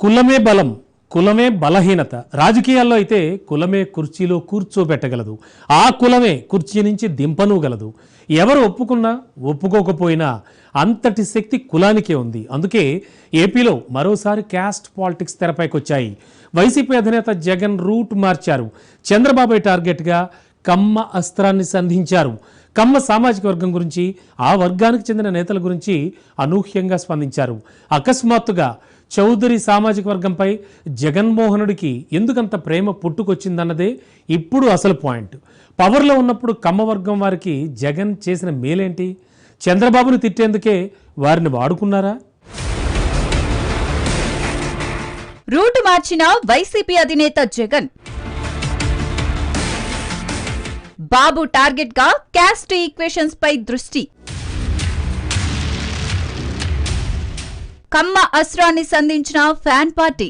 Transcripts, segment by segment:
కులమే బలం, కులమే బలహీనత. రాజకీయాల్లో అయితే కులమే కుర్చీలో కూర్చోబెట్టగలదు, ఆ కులమే కుర్చీ నుంచి దింపనూగలదు. ఎవరు ఒప్పుకున్నా ఒప్పుకోకపోయినా అంతటి శక్తి కులానికే ఉంది. అందుకే ఏపీలో మరోసారి క్యాస్ట్ పాలిటిక్స్ తెరపైకి వచ్చాయి. వైసీపీ అధినేత జగన్ రూట్ మార్చారు. చంద్రబాబు టార్గెట్గా కమ్మ అస్త్రాన్ని సంధించారు. కమ్మ సామాజిక వర్గం గురించి, ఆ వర్గానికి చెందిన నేతల గురించి అనూహ్యంగా స్పందించారు. అకస్మాత్తుగా చౌదరి సామాజిక వర్గంపై జగన్మోహనుడికి ఎందుకంత ప్రేమ పుట్టుకొచ్చిందన్నదే ఇప్పుడు అసలు పాయింట్. పవర్లో ఉన్నప్పుడు కమ్మ వర్గం వారికి జగన్ చేసిన మేలేంటి? చంద్రబాబును తిట్టేందుకే వారిని వాడుకున్నారా? రూటు మార్చిన వైసీపీ అధినేత జగన్. బాబు టార్గెట్ గా క్యాస్ట్ ఈక్వేషన్స్ పై దృష్టి. కమ్మ అస్త్రాన్ని సంధించిన ఫ్యాన్ పార్టీ.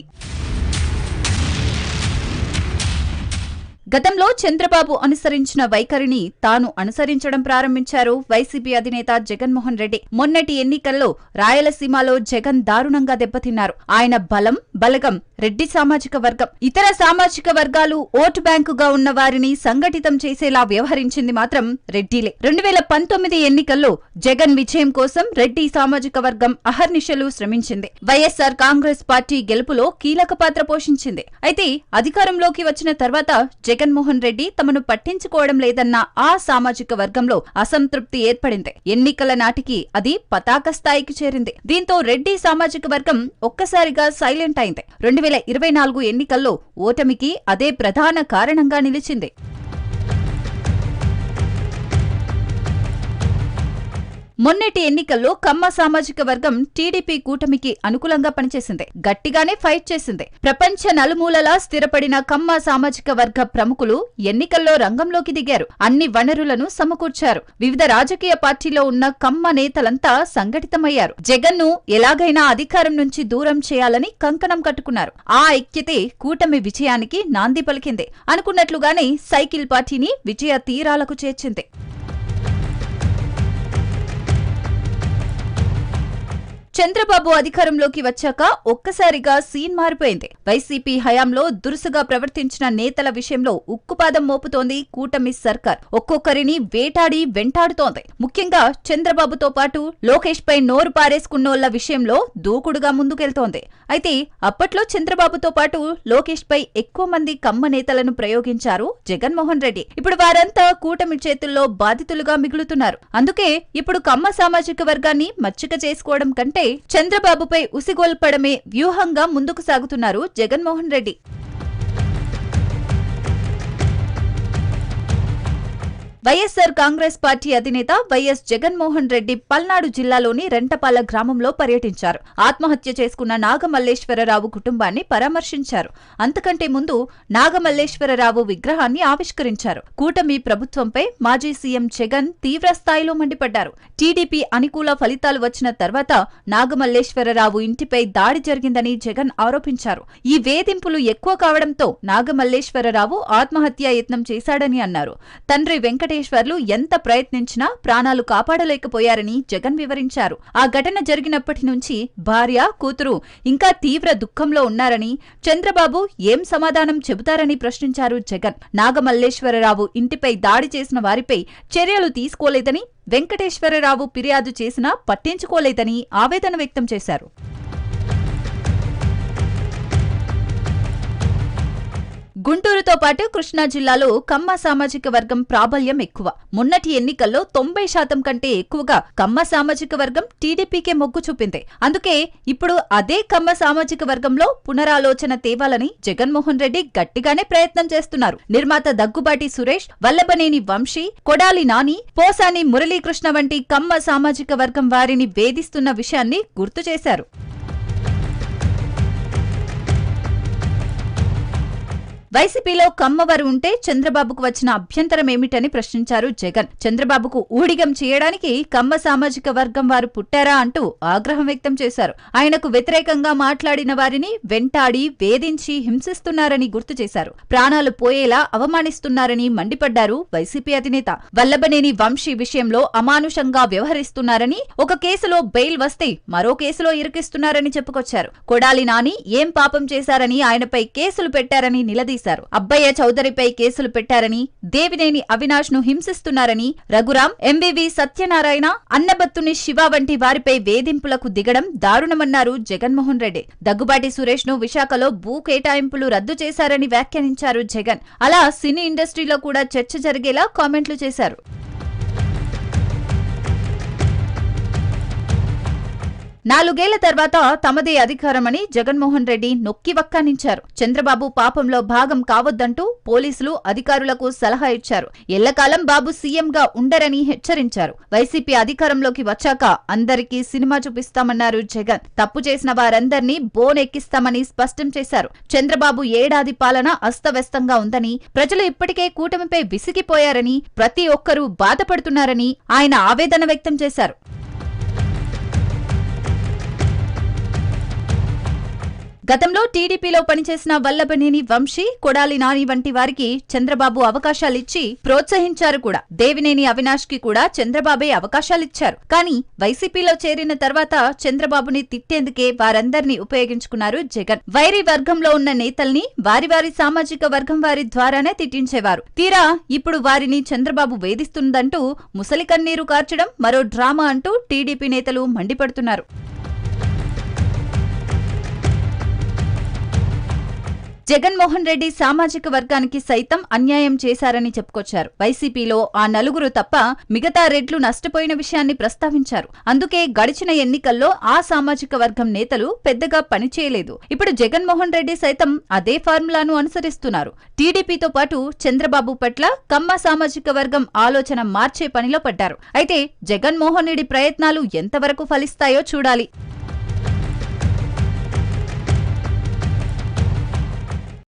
గతంలో చంద్రబాబు అనుసరించిన వైఖరిని తాను అనుసరించడం ప్రారంభించారు వైసీపీ అధినేత జగన్మోహన్ రెడ్డి. మొన్నటి ఎన్నికల్లో రాయలసీమలో జగన్ దారుణంగా దెబ్బతిన్నారు. ఆయన బలం, బలగం రెడ్డి సామాజిక వర్గం. ఇతర సామాజిక వర్గాలు ఓటు బ్యాంకుగా ఉన్న వారిని సంఘటితం చేసేలా వ్యవహరించింది మాత్రం రెడ్డిలే. 2019 ఎన్నికల్లో జగన్ విజయం కోసం రెడ్డి సామాజిక వర్గం అహర్నిశలు శ్రమించింది. వైఎస్ఆర్ కాంగ్రెస్ పార్టీ గెలుపులో కీలక పాత్ర పోషించింది. అయితే అధికారంలోకి వచ్చిన తర్వాత జగన్మోహన్ రెడ్డి తమను పట్టించుకోవడం లేదన్న ఆ సామాజిక వర్గంలో అసంతృప్తి ఏర్పడింది. ఎన్నికల నాటికి అది పతాక స్థాయికి చేరింది. దీంతో రెడ్డి సామాజిక వర్గం ఒక్కసారిగా సైలెంట్ అయింది. 2024 ఎన్నికల్లో ఓటమికి అదే ప్రధాన కారణంగా నిలిచింది. మొన్నటి ఎన్నికల్లో కమ్మ సామాజిక వర్గం టీడీపీ కూటమికి అనుకూలంగా పనిచేసింది. గట్టిగానే ఫైట్ చేసింది. ప్రపంచ నలుమూలలా స్థిరపడిన కమ్మ సామాజిక వర్గ ప్రముఖులు ఎన్నికల్లో రంగంలోకి దిగారు. అన్ని వనరులను సమకూర్చారు. వివిధ రాజకీయ పార్టీలో ఉన్న కమ్మ నేతలంతా సంఘటితమయ్యారు. జగన్ను ఎలాగైనా అధికారం నుంచి దూరం చేయాలని కంకణం కట్టుకున్నారు. ఆ ఐక్యతే కూటమి విజయానికి నాంది పలికింది. అనుకున్నట్లుగానే సైకిల్ పార్టీని విజయ తీరాలకు చేర్చింది. చంద్రబాబు అధికారంలోకి వచ్చాక ఒక్కసారిగా సీన్ మారిపోయింది. వైసీపీ హయాంలో దురుసుగా ప్రవర్తించిన నేతల విషయంలో ఉక్కుపాదం మోపుతోంది కూటమి సర్కార్. ఒక్కొక్కరిని వేటాడి వెంటాడుతోంది. ముఖ్యంగా చంద్రబాబుతో పాటు లోకేష్ పై నోరు పారేసుకున్నోళ్ల విషయంలో దూకుడుగా ముందుకెళ్తోంది. అయితే అప్పట్లో చంద్రబాబుతో పాటు లోకేష్ పై ఎక్కువ మంది కమ్మ నేతలను ప్రయోగించారు జగన్మోహన్ రెడ్డి. ఇప్పుడు వారంతా కూటమి చేతుల్లో బాధితులుగా మిగులుతున్నారు. అందుకే ఇప్పుడు కమ్మ సామాజిక వర్గాన్ని మచ్చిక చేసుకోవడం కంటే చంద్రబాబుపై ఉసిగొల్పడమే వ్యూహంగా ముందుకు సాగుతున్నారు జగన్మోహన్ రెడ్డి. వైఎస్ఆర్ కాంగ్రెస్ పార్టీ అధినేత వైఎస్ జగన్మోహన్ రెడ్డి పల్నాడు జిల్లాలోని రెంటపాల గ్రామంలో పర్యటించారు. ఆత్మహత్య చేసుకున్న నాగమల్లేశ్వరరావు కుటుంబాన్ని పరామర్శించారు. అంతకంటే ముందు నాగమల్లేశ్వరరావు విగ్రహాన్ని ఆవిష్కరించారు. కూటమి ప్రభుత్వంపై మాజీ సీఎం జగన్ తీవ్రస్థాయిలో మండిపడ్డారు. టీడీపీ అనుకూల ఫలితాలు వచ్చిన తర్వాత నాగమల్లేశ్వరరావు ఇంటిపై దాడి జరిగిందని జగన్ ఆరోపించారు. ఈ వేధింపులు ఎక్కువ కావడంతో నాగమల్లేశ్వరరావు ఆత్మహత్యా యత్నం చేశాడని అన్నారు. తండ్రి వెంకటేశ్వర్లు ఎంత ప్రయత్నించినా ప్రాణాలు కాపాడలేకపోయారని జగన్ వివరించారు. ఆ ఘటన జరిగినప్పటి నుంచి భార్య, కూతురు ఇంకా తీవ్ర దుఃఖంలో ఉన్నారని, చంద్రబాబు ఏం సమాధానం చెబుతారని ప్రశ్నించారు జగన్. నాగమల్లేశ్వరరావు ఇంటిపై దాడి చేసిన వారిపై చర్యలు తీసుకోలేదని, వెంకటేశ్వరరావు ఫిర్యాదు చేసినా పట్టించుకోలేదని ఆవేదన వ్యక్తం చేశారు. గుంటూరుతో పాటు కృష్ణా జిల్లాలో కమ్మ సామాజిక వర్గం ప్రాబల్యం ఎక్కువ. మొన్నటి ఎన్నికల్లో 90% కంటే ఎక్కువగా కమ్మ సామాజిక వర్గం టీడీపీకే మొగ్గు చూపింది. అందుకే ఇప్పుడు అదే కమ్మ సామాజిక వర్గంలో పునరాలోచన తేవాలని జగన్మోహన్ రెడ్డి గట్టిగానే ప్రయత్నం చేస్తున్నారు. నిర్మాత దగ్గుబాటి సురేష్, వల్లభనేని వంశీ, కొడాలి నాని, పోసాని మురళీకృష్ణ వంటి కమ్మ సామాజిక వర్గం వారిని వేధిస్తున్న విషయాన్ని గుర్తు చేశారు. వైసీపీలో కమ్మవారు ఉంటే చంద్రబాబుకు వచ్చిన అభ్యంతరం ఏమిటని ప్రశ్నించారు జగన్. చంద్రబాబుకు ఊడిగం చేయడానికి కమ్మ సామాజిక వర్గం వారు పుట్టారా అంటూ ఆగ్రహం వ్యక్తం చేశారు. ఆయనకు వ్యతిరేకంగా మాట్లాడిన వారిని వెంటాడి వేధించి హింసిస్తున్నారని గుర్తు చేశారు. ప్రాణాలు పోయేలా అవమానిస్తున్నారని మండిపడ్డారు వైసీపీ అధినేత. వల్లభనేని వంశీ విషయంలో అమానుషంగా వ్యవహరిస్తున్నారని, ఒక కేసులో బెయిల్ వస్తే మరో కేసులో ఇరికిస్తున్నారని చెప్పుకొచ్చారు. కొడాలి నాని ఏం పాపం చేశారని ఆయనపై కేసులు పెట్టారని నిలదీశారు. అబ్బయ్య చౌదరిపై కేసులు పెట్టారని, దేవినేని అవినాష్ ను హింసిస్తున్నారని, రఘురాం, ఎంవివి సత్యనారాయణ, అన్నబత్తుని శివ వంటి వారిపై వేధింపులకు దిగడం దారుణమన్నారు జగన్మోహన్ రెడ్డి. దగ్గుబాటి సురేష్ ను విశాఖలో భూ కేటాయింపులు రద్దు చేశారని వ్యాఖ్యానించారు జగన్. అలా సినీ ఇండస్ట్రీలో కూడా చర్చ జరిగేలా కామెంట్లు చేశారు. నాలుగేళ్ల తర్వాత తమదే అధికారమని జగన్మోహన్ రెడ్డి నొక్కి వక్కానించారు. చంద్రబాబు పాపంలో భాగం కావద్దంటూ పోలీసులు అధికారులకు సలహా ఇచ్చారు. ఎల్లకాలం బాబు సీఎంగా ఉండరని హెచ్చరించారు. వైసీపీ అధికారంలోకి వచ్చాక అందరికీ సినిమా చూపిస్తామన్నారు జగన్. తప్పు చేసిన వారందర్నీ బోనెక్కిస్తామని స్పష్టం చేశారు. చంద్రబాబు ఏడాది పాలన అస్తవ్యస్తంగా ఉందని, ప్రజలు ఇప్పటికే కూటమిపై విసిగిపోయారని, ప్రతి ఒక్కరూ బాధపడుతున్నారని ఆయన ఆవేదన వ్యక్తం చేశారు. గతంలో టీడీపీలో పనిచేసిన వల్లభనేని వంశీ, కొడాలి నాని వంటి వారికి చంద్రబాబు అవకాశాలిచ్చి ప్రోత్సహించారు కూడా. దేవినేని అవినాష్ కి కూడా చంద్రబాబే అవకాశాలిచ్చారు. కానీ వైసీపీలో చేరిన తర్వాత చంద్రబాబుని తిట్టేందుకే వారందర్నీ ఉపయోగించుకున్నారు జగన్. వైరి వర్గంలో ఉన్న నేతల్ని వారి సామాజిక వర్గం వారి ద్వారానే తిట్టించేవారు. తీరా ఇప్పుడు వారిని చంద్రబాబు వేధిస్తుందంటూ ముసలి కన్నీరు కార్చడం మరో డ్రామా అంటూ టీడీపీ నేతలు మండిపడుతున్నారు. జగన్మోహన్ రెడ్డి సామాజిక వర్గానికి సైతం అన్యాయం చేశారని చెప్పుకొచ్చారు. వైసీపీలో ఆ నలుగురు తప్ప మిగతా రెడ్లు నష్టపోయిన విషయాన్ని ప్రస్తావించారు. అందుకే గడిచిన ఎన్నికల్లో ఆ సామాజిక వర్గం నేతలు పెద్దగా పనిచేయలేదు. ఇప్పుడు జగన్మోహన్ రెడ్డి సైతం అదే ఫార్ములాను అనుసరిస్తున్నారు. టీడీపీతో పాటు చంద్రబాబు పట్ల కమ్మ సామాజిక వర్గం ఆలోచన మార్చే పనిలో పడ్డారు. అయితే జగన్మోహన్ రెడ్డి ప్రయత్నాలు ఎంతవరకు ఫలిస్తాయో చూడాలి.